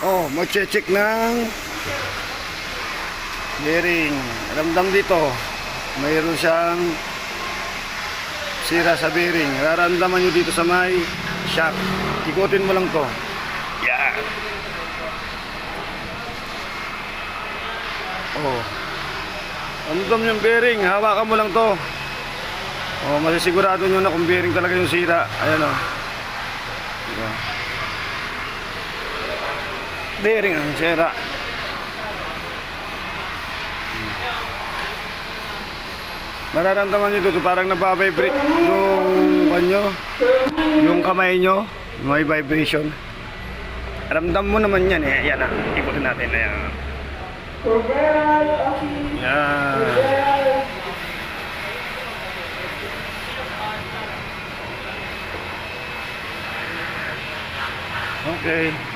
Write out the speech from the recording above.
Oh, mag-check ng bearing. Ramdam dito. Mayroon siyang sira sa bearing. Raramdaman nyo dito sa may shock. Ikutin mo lang to. Yan. Oh. Ramdam yung bearing. Hawakan mo lang to. Oh, masisigurado nyo na kung bearing talaga yung sira. Ayan oh. Diba? Bearing ang sira. Mararamdaman nyo dito parang nababibrate yung kanyo, yung kamay nyo, may vibration. Ramdam mo naman yan eh. Yan ah, ikutin natin. Ayan. Yan. Okay.